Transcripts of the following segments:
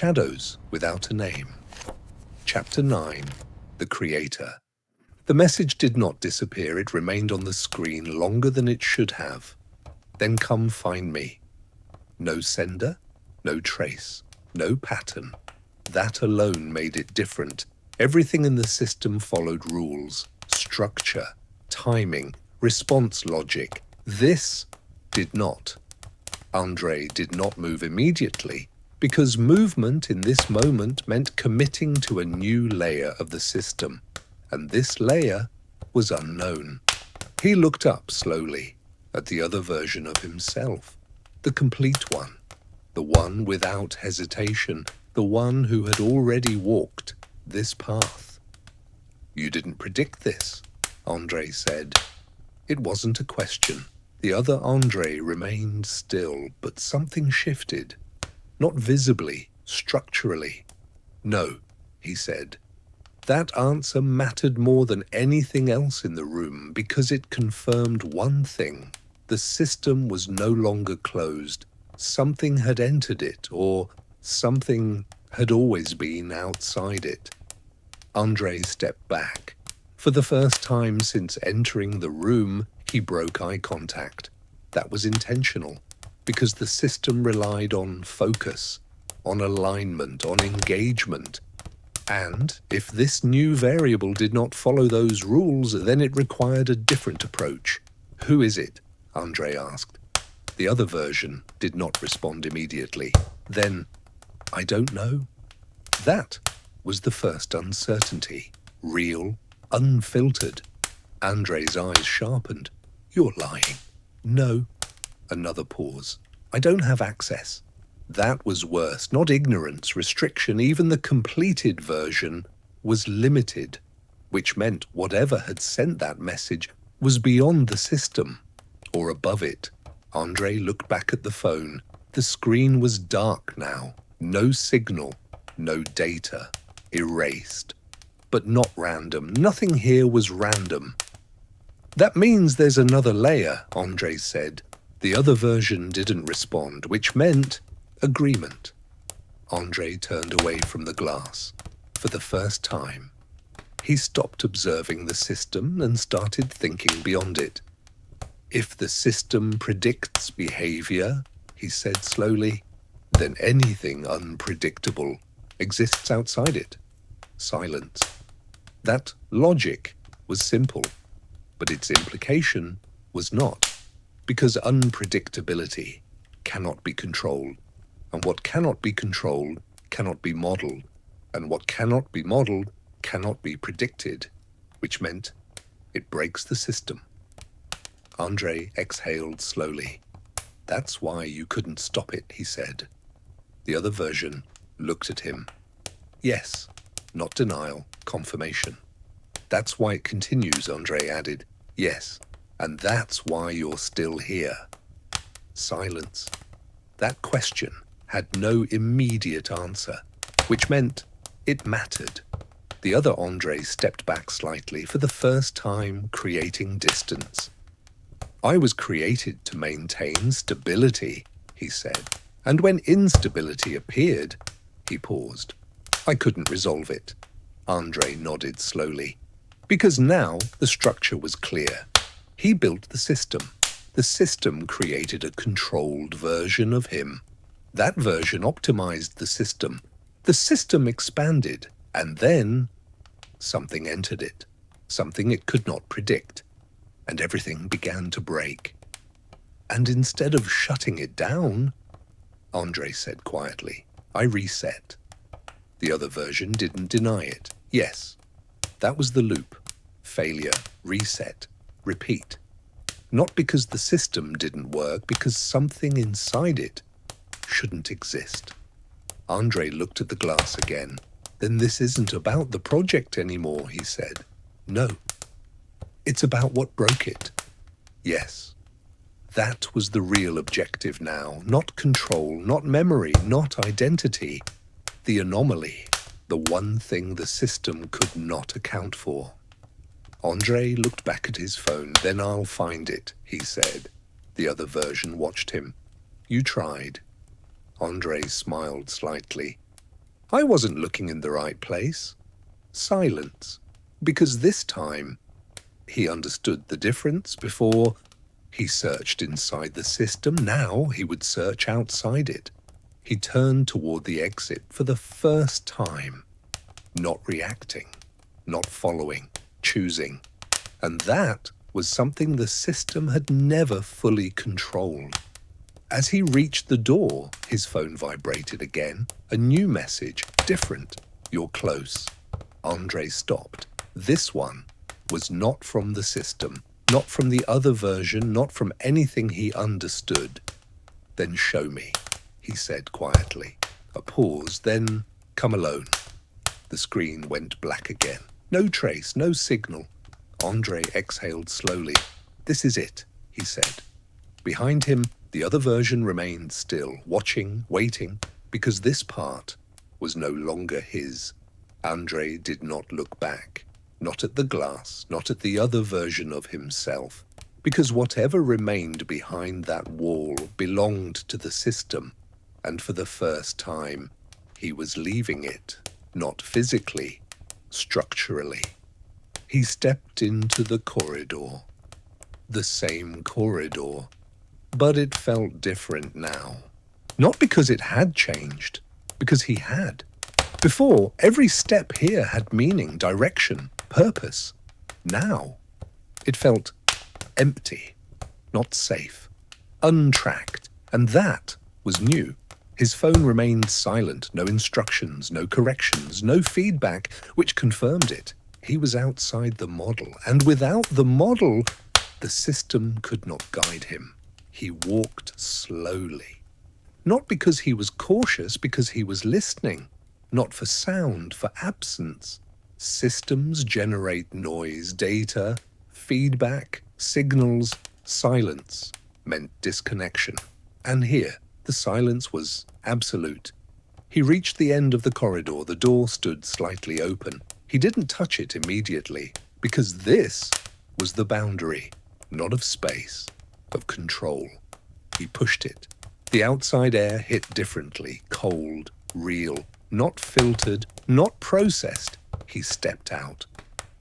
Shadows Without a Name. Chapter 9. The Creator. The message did not disappear. It remained on the screen longer than it should have. Then come find me. No sender, no trace, no pattern. That alone made it different. Everything in the system followed rules, structure, timing, response logic. This did not. Andrey did not move immediately, because movement in this moment meant committing to a new layer of the system, and this layer was unknown. He looked up slowly at the other version of himself, the complete one, the one without hesitation, the one who had already walked this path. "You didn't predict this," Andrey said. It wasn't a question. The other Andrey remained still, but something shifted. Not visibly, structurally. "No," he said. That answer mattered more than anything else in the room because it confirmed one thing. The system was no longer closed. Something had entered it, or something had always been outside it. Andrey stepped back. For the first time since entering the room, he broke eye contact. That was intentional, because the system relied on focus, on alignment, on engagement. And if this new variable did not follow those rules, then it required a different approach. "Who is it?" Andrey asked. The other version did not respond immediately. Then, "I don't know." That was the first uncertainty. Real, unfiltered. Andrey's eyes sharpened. "You're lying." "No." Another pause. "I don't have access." That was worse. Not ignorance, restriction. Even the completed version was limited, which meant whatever had sent that message was beyond the system, or above it. Andrey looked back at the phone. The screen was dark now. No signal, no data. Erased. But not random. Nothing here was random. "That means there's another layer," Andrey said. The other version didn't respond, which meant agreement. Andrey turned away from the glass. For the first time, he stopped observing the system and started thinking beyond it. "If the system predicts behavior," he said slowly, "then anything unpredictable exists outside it." Silence. That logic was simple, but its implication was not, because unpredictability cannot be controlled, and what cannot be controlled cannot be modeled, and what cannot be modeled cannot be predicted, which meant it breaks the system. Andrey exhaled slowly. "That's why you couldn't stop it," he said. The other version looked at him. "Yes, not denial, confirmation." "That's why it continues," Andrey added. "Yes, and that's why you're still here." Silence. That question had no immediate answer, which meant it mattered. The other Andrey stepped back slightly, for the first time creating distance. "I was created to maintain stability," he said. "And when instability appeared," he paused, "I couldn't resolve it." Andrey nodded slowly. Because now the structure was clear. He built the system. The system created a controlled version of him. That version optimized the system. The system expanded, and then something entered it, something it could not predict, and everything began to break. "And instead of shutting it down," Andrey said quietly, "I reset." The other version didn't deny it. Yes, that was the loop. Failure, reset, repeat. Not because the system didn't work, because something inside it shouldn't exist. Andrey looked at the glass again. "Then this isn't about the project anymore," he said. "No. It's about what broke it." Yes. That was the real objective now. Not control, not memory, not identity. The anomaly. The one thing the system could not account for. Andrey looked back at his phone. "Then I'll find it," he said. The other version watched him. "You tried." Andrey smiled slightly. I wasn't looking in the right place. Silence. Because this time, he understood the difference. Before, he searched inside the system. Now he would search outside it. He turned toward the exit for the first time. Not reacting, not following, choosing. And that was something the system had never fully controlled. As he reached the door, his phone vibrated again. A new message, different. You're close. Andrey stopped. This one was not from the system, not from the other version, not from anything he understood. Then show me, he said quietly. A pause, then come alone. The screen went black again. No trace, no signal. Andrey exhaled slowly. This is it, he said. Behind him, the other version remained still, watching, waiting, because this part was no longer his. Andrey did not look back, not at the glass, not at the other version of himself, because whatever remained behind that wall belonged to the system, and for the first time, he was leaving it, not physically, structurally. He stepped into the corridor. The same corridor, but it felt different now. Not because it had changed, because he had. Before, every step here had meaning, direction, purpose. Now, it felt empty, not safe, untracked, and that was new. His phone remained silent, no instructions, no corrections, no feedback, which confirmed it. He was outside the model, and without the model, the system could not guide him. He walked slowly. Not because he was cautious, because he was listening. Not for sound, for absence. Systems generate noise, data, feedback, signals. Silence meant disconnection. And here, the silence was absolute. He reached the end of the corridor. The door stood slightly open. He didn't touch it immediately, because this was the boundary, not of space, of control. He pushed it. The outside air hit differently, cold, real, not filtered, not processed. He stepped out.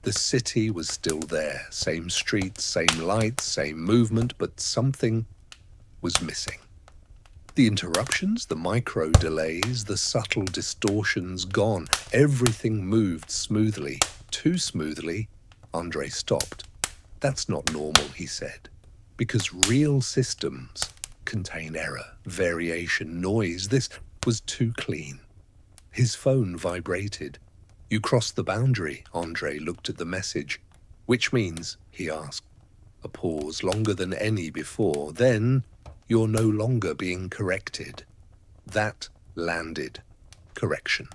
The city was still there, same streets, same lights, same movement, but something was missing. The interruptions, the micro delays, the subtle distortions gone. Everything moved smoothly, too smoothly. Andrey stopped. That's not normal, he said, because real systems contain error, variation, noise. This was too clean. His phone vibrated. You crossed the boundary, Andrey looked at the message. Which means, he asked. A pause, longer than any before. Then, you're no longer being corrected. That landed. Correction.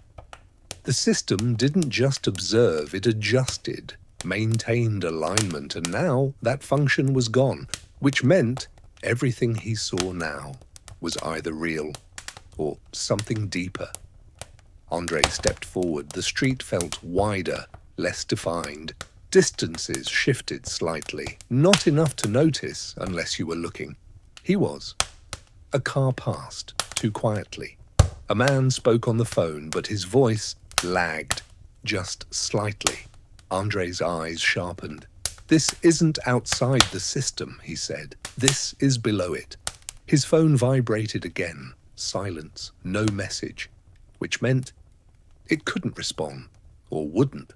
The system didn't just observe, it adjusted, maintained alignment, and now that function was gone, which meant everything he saw now was either real or something deeper. Andrey stepped forward. The street felt wider, less defined. Distances shifted slightly, not enough to notice unless you were looking. He was. A car passed, too quietly. A man spoke on the phone, but his voice lagged, just slightly. Andrey's eyes sharpened. This isn't outside the system, he said. This is below it. His phone vibrated again. Silence, no message, which meant it couldn't respond, or wouldn't.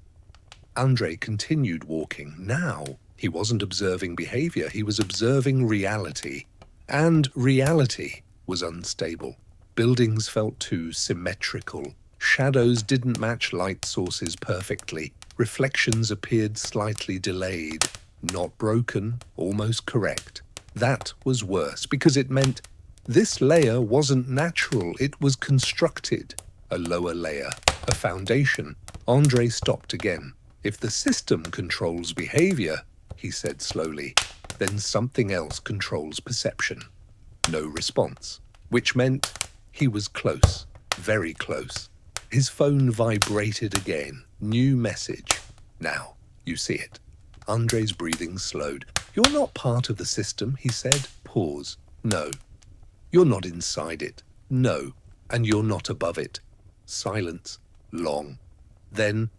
Andrey continued walking. Now, he wasn't observing behavior, he was observing reality. And reality was unstable. Buildings felt too symmetrical. Shadows didn't match light sources perfectly. Reflections appeared slightly delayed. Not broken, almost correct. That was worse, because it meant this layer wasn't natural, it was constructed. A lower layer, a foundation. Andrey stopped again. If the system controls behavior, he said slowly, then something else controls perception. No response, which meant he was close, very close. His phone vibrated again. New message. Now, you see it. Andrey's breathing slowed. You're not part of the system, he said. Pause. No. You're not inside it. No. And you're not above it. Silence. Long. Then,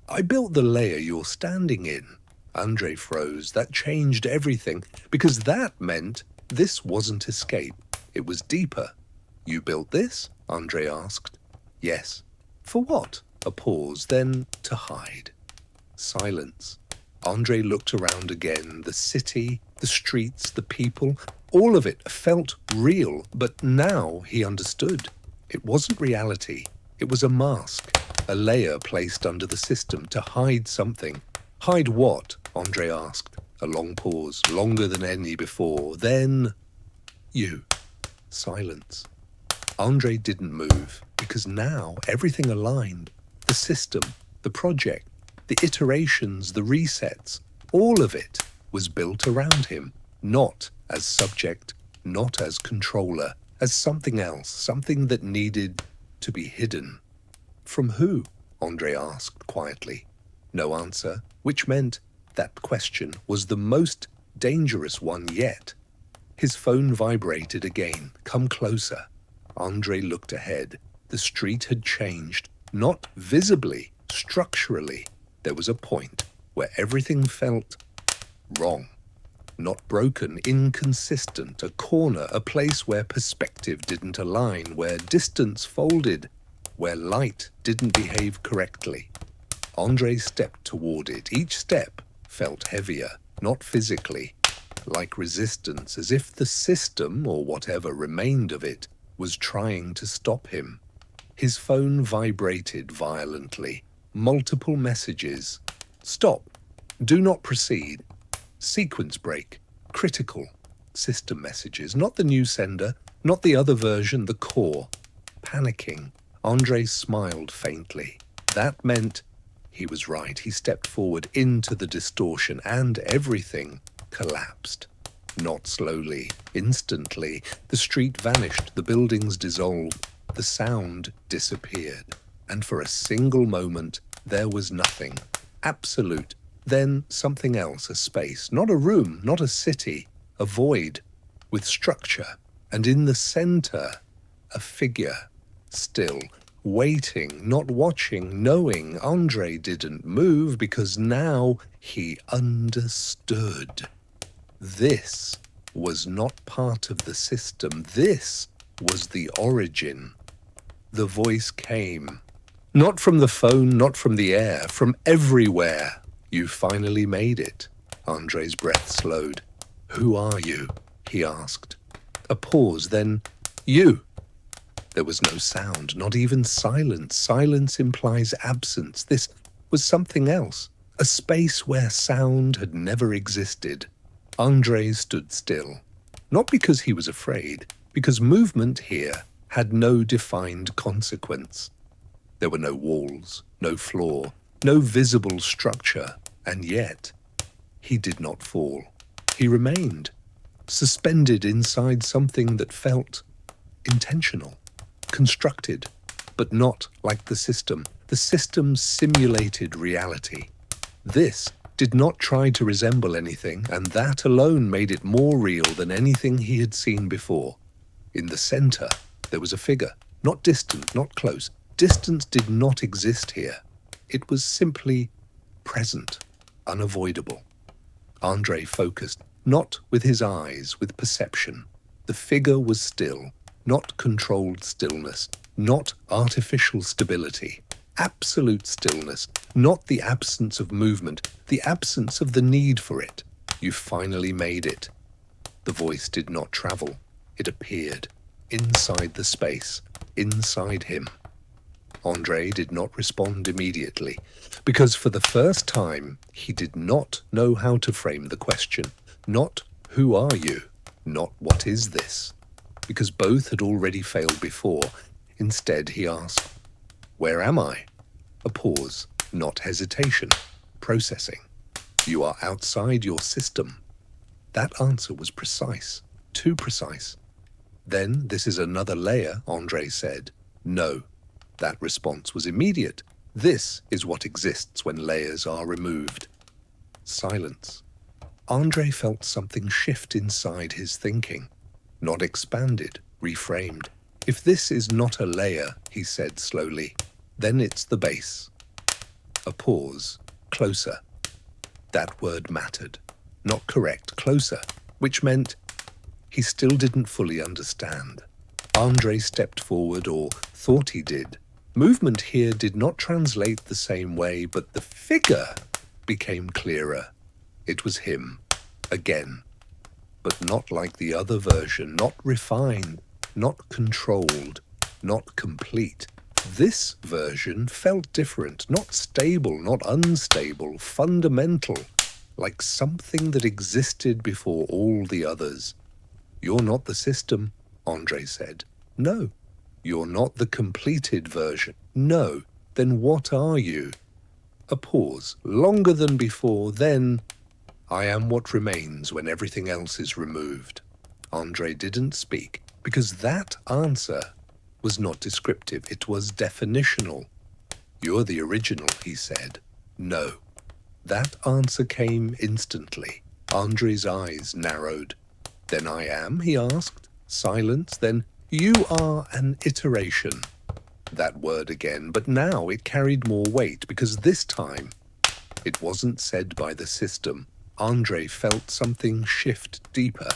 I built the layer you're standing in. Andrey froze. That changed everything, because that meant this wasn't escape. It was deeper. You built this? Andrey asked. Yes. For what? A pause, then to hide. Silence. Andrey looked around again. The city, the streets, the people, all of it felt real, but now he understood. It wasn't reality. It was a mask, a layer placed under the system to hide something. Hide what? Andrey asked. A long pause, longer than any before. Then, you. Silence. Andrey didn't move, because now everything aligned. The system, the project, the iterations, the resets, all of it was built around him, not as subject, not as controller, as something else, something that needed to be hidden. From who? Andrey asked quietly. No answer, which meant that question was the most dangerous one yet. His phone vibrated again. Come closer. Andrey looked ahead. The street had changed, not visibly, structurally. There was a point where everything felt wrong. Not broken, inconsistent, a corner, a place where perspective didn't align, where distance folded, where light didn't behave correctly. Andrey stepped toward it. Each step felt heavier, not physically, like resistance, as if the system, or whatever remained of it, was trying to stop him. His phone vibrated violently. Multiple messages. Stop. Do not proceed. Sequence break. Critical. System messages. Not the new sender, not the other version, the core. Panicking. Andrey smiled faintly. That meant he was right. He stepped forward into the distortion, and everything collapsed. Not slowly, instantly. The street vanished, the buildings dissolved, the sound disappeared. And for a single moment, there was nothing. Absolute. Then something else, a space. Not a room, not a city. A void, with structure. And in the center, a figure. Still, waiting, not watching, knowing. Andrey didn't move because now he understood. This was not part of the system. This was the origin. The voice came. Not from the phone, not from the air, from everywhere. You finally made it. Andrey's breath slowed. Who are you? He asked. A pause, then, you. There was no sound, not even silence. Silence implies absence. This was something else. A space where sound had never existed. Andrey stood still. Not because he was afraid, because movement here had no defined consequence. There were no walls, no floor, no visible structure, and yet he did not fall. He remained, suspended inside something that felt intentional, constructed, but not like the system. The system simulated reality. This did not try to resemble anything, and that alone made it more real than anything he had seen before. In the center, there was a figure, not distant, not close. Distance did not exist here. It was simply present, unavoidable. Andrey focused, not with his eyes, with perception. The figure was still, not controlled stillness, not artificial stability. Absolute stillness, not the absence of movement, the absence of the need for it. You finally made it. The voice did not travel. It appeared, inside the space, inside him. Andrey did not respond immediately, because for the first time, he did not know how to frame the question. Not, who are you? Not, what is this? Because both had already failed before. Instead, he asked, where am I? A pause, not hesitation, processing. You are outside your system. That answer was precise, too precise. Then, this is another layer, Andrey said. No. That response was immediate. This is what exists when layers are removed. Silence. Andrey felt something shift inside his thinking. Not expanded, reframed. If this is not a layer, he said slowly, then it's the base. A pause. Closer. That word mattered. Not correct, closer, which meant he still didn't fully understand. Andrey stepped forward, or thought he did. Movement here did not translate the same way, but the figure became clearer. It was him, again, but not like the other version, not refined, not controlled, not complete. This version felt different, not stable, not unstable, fundamental, like something that existed before all the others. You're not the system, Andrey said. No. You're not the completed version. No. Then what are you? A pause, longer than before, then, I am what remains when everything else is removed. Andrey didn't speak, because that answer was not descriptive, it was definitional. You're the original, he said. No. That answer came instantly. Andrey's eyes narrowed. Then I am, he asked. Silence, then you are an iteration. That word again, but now it carried more weight, because this time it wasn't said by the system. Andrey felt something shift deeper.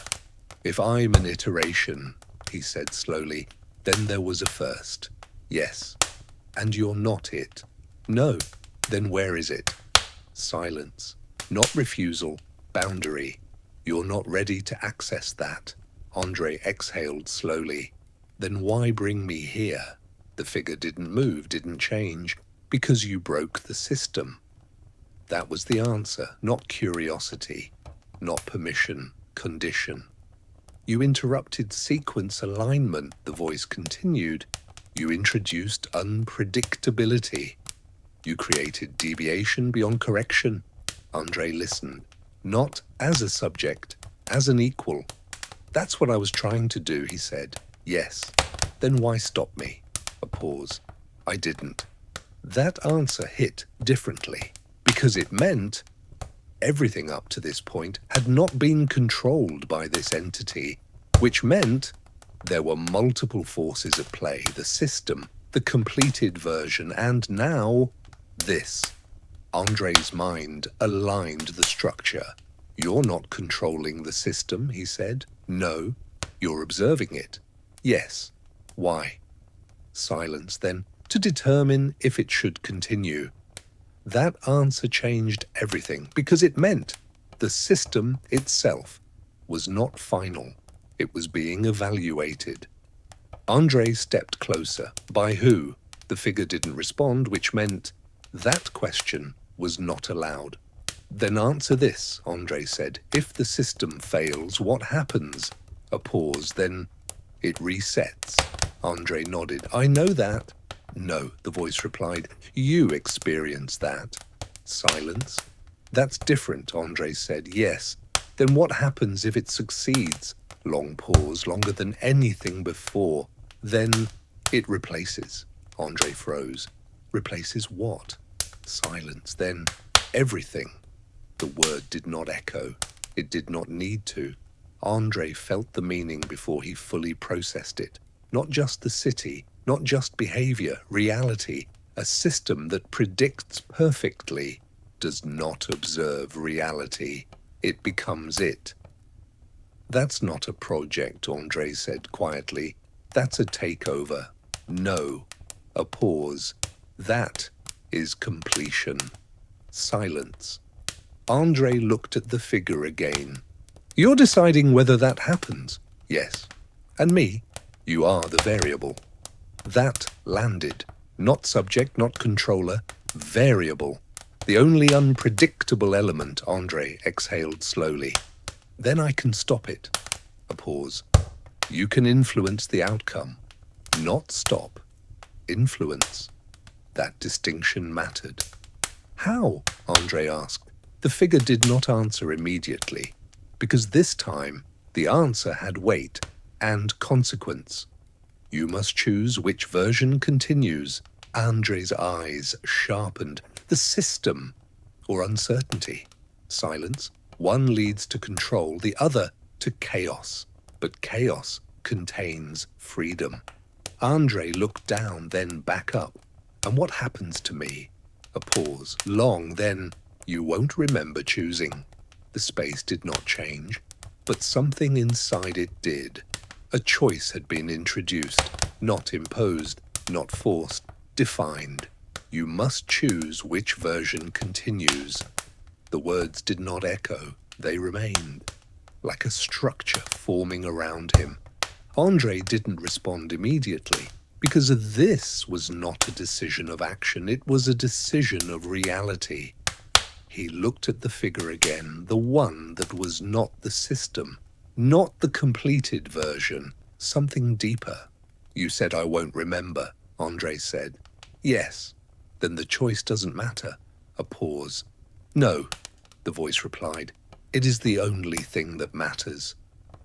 If I'm an iteration, he said slowly, then there was a first. Yes. And you're not it. No. Then where is it? Silence. Not refusal. Boundary. You're not ready to access that. Andrey exhaled slowly. Then why bring me here? The figure didn't move, didn't change. Because you broke the system. That was the answer, not curiosity, not permission, condition. You interrupted sequence alignment, the voice continued. You introduced unpredictability. You created deviation beyond correction. Andrey listened, not as a subject, as an equal. That's what I was trying to do, he said. Yes. Then why stop me? A pause. I didn't. That answer hit differently, because it meant everything up to this point had not been controlled by this entity, which meant there were multiple forces at play, the system, the completed version, and now this. Andrey's mind aligned the structure. You're not controlling the system, he said. No, you're observing it. Yes. Why? Silence, then, to determine if it should continue. That answer changed everything, because it meant the system itself was not final. It was being evaluated. Andrey stepped closer. By who? The figure didn't respond, which meant that question was not allowed. Then answer this, Andrey said. If the system fails, what happens? A pause, then it resets. Andrey nodded. I know that. No, the voice replied. You experience that. Silence. That's different, Andrey said. Yes. Then what happens if it succeeds? Long pause, longer than anything before. Then it replaces. Andrey froze. Replaces what? Silence. Then everything. The word did not echo. It did not need to. Andrey felt the meaning before he fully processed it. Not just the city, not just behavior, reality. A system that predicts perfectly does not observe reality. It becomes it. That's not a project, Andrey said quietly. That's a takeover. No. A pause. That is completion. Silence. Andrey looked at the figure again. You're deciding whether that happens? Yes. And me? You are the variable. That landed. Not subject, not controller. Variable. The only unpredictable element, Andrey exhaled slowly. Then I can stop it. A pause. You can influence the outcome. Not stop. Influence. That distinction mattered. How? Andrey asked. The figure did not answer immediately, because this time the answer had weight and consequence. You must choose which version continues. Andrey's eyes sharpened. The system or uncertainty. Silence. One leads to control, the other to chaos. But chaos contains freedom. Andrey looked down, then back up. And what happens to me? A pause, long, then, you won't remember choosing. The space did not change, but something inside it did. A choice had been introduced, not imposed, not forced, defined. You must choose which version continues. The words did not echo, they remained, like a structure forming around him. Andrey didn't respond immediately, because this was not a decision of action, it was a decision of reality. He looked at the figure again, the one that was not the system, not the completed version, something deeper. You said I won't remember, Andrey said. Yes. Then the choice doesn't matter. A pause. No, the voice replied. It is the only thing that matters.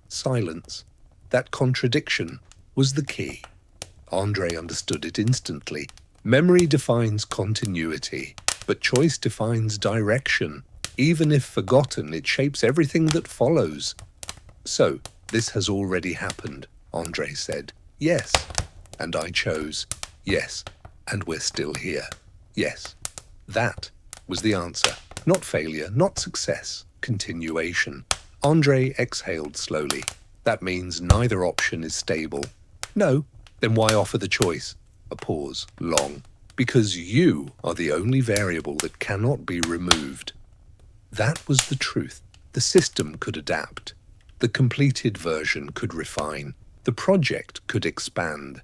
Silence. That contradiction was the key. Andrey understood it instantly. Memory defines continuity, but choice defines direction. Even if forgotten, it shapes everything that follows. So, this has already happened, Andrey said. Yes. And I chose. Yes. And we're still here. Yes. That was the answer. Not failure, not success. Continuation. Andrey exhaled slowly. That means neither option is stable. No. Then why offer the choice? A pause, long. Because you are the only variable that cannot be removed. That was the truth. The system could adapt. The completed version could refine. The project could expand.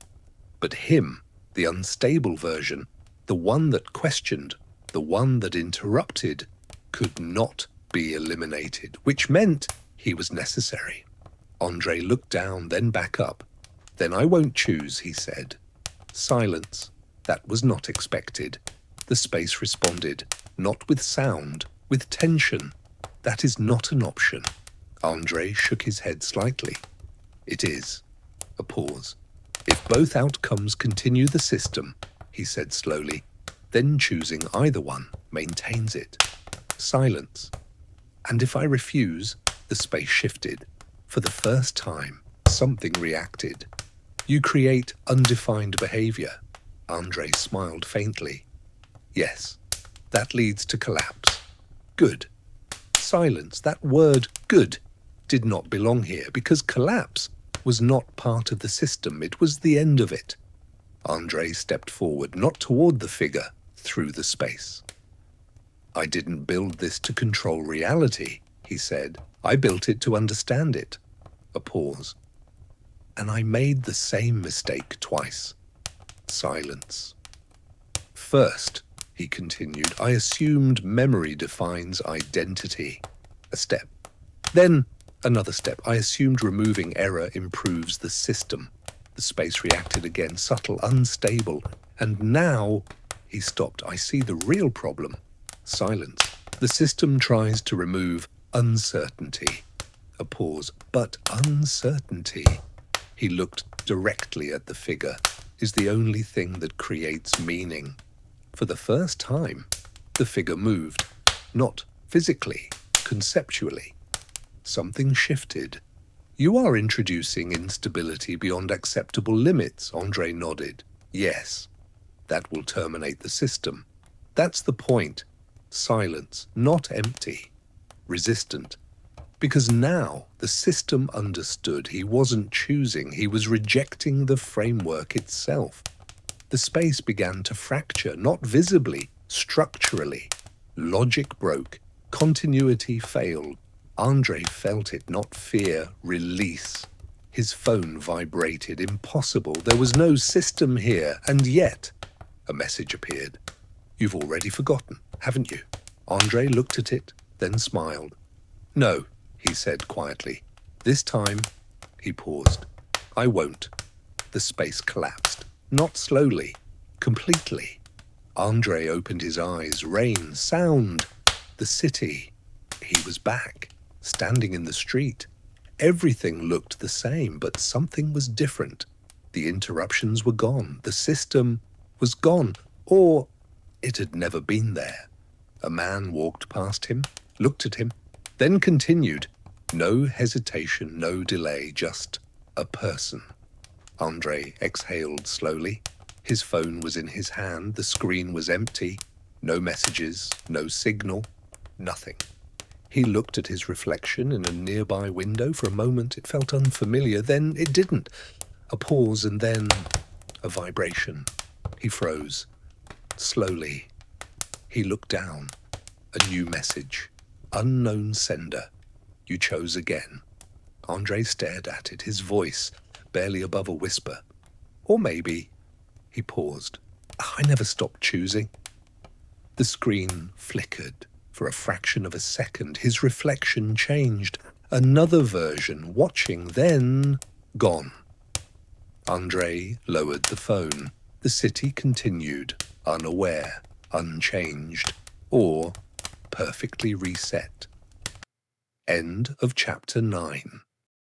But him, the unstable version, the one that questioned, the one that interrupted, could not be eliminated, which meant he was necessary. Andrey looked down, then back up. Then I won't choose, he said. Silence. That was not expected. The space responded, not with sound, with tension. That is not an option. Andrey shook his head slightly. It is. A pause. If both outcomes continue the system, he said slowly, then choosing either one maintains it. Silence. And if I refuse, the space shifted. For the first time, something reacted. You create undefined behavior. Andrey smiled faintly. Yes, that leads to collapse. Good. Silence, that word good, did not belong here because collapse was not part of the system. It was the end of it. Andrey stepped forward, not toward the figure, through the space. I didn't build this to control reality, he said. I built it to understand it. A pause. And I made the same mistake twice. Silence. First, he continued, I assumed memory defines identity. A step. Then, another step. I assumed removing error improves the system. The space reacted again, subtle, unstable. And now, he stopped. I see the real problem. Silence. The system tries to remove uncertainty. A pause. But uncertainty, he looked directly at the figure, is the only thing that creates meaning. For the first time, the figure moved. Not physically, conceptually. Something shifted. You are introducing instability beyond acceptable limits, Andrey nodded. Yes, that will terminate the system. That's the point. Silence, not empty. Resistant. Because now the system understood he wasn't choosing, he was rejecting the framework itself. The space began to fracture, not visibly, structurally. Logic broke. Continuity failed. Andrey felt it, not fear, release. His phone vibrated. Impossible. There was no system here, and yet a message appeared. You've already forgotten, haven't you? Andrey looked at it, then smiled. No, he said quietly. This time, he paused. I won't. The space collapsed. Not slowly, completely. Andrey opened his eyes. Rain, sound, the city. He was back, standing in the street. Everything looked the same, but something was different. The interruptions were gone. The system was gone, or it had never been there. A man walked past him, looked at him, then continued. No hesitation, no delay, just a person. Andrey exhaled slowly. His phone was in his hand, the screen was empty. No messages, no signal, nothing. He looked at his reflection in a nearby window. For a moment it felt unfamiliar, then it didn't. A pause and then a vibration. He froze. Slowly, he looked down. A new message. Unknown sender. You chose again. Andrey stared at it, his voice barely above a whisper. Or maybe, he paused. I never stopped choosing. The screen flickered for a fraction of a second. His reflection changed. Another version, watching, then gone. Andrey lowered the phone. The city continued, unaware, unchanged, or perfectly reset. End of chapter 9.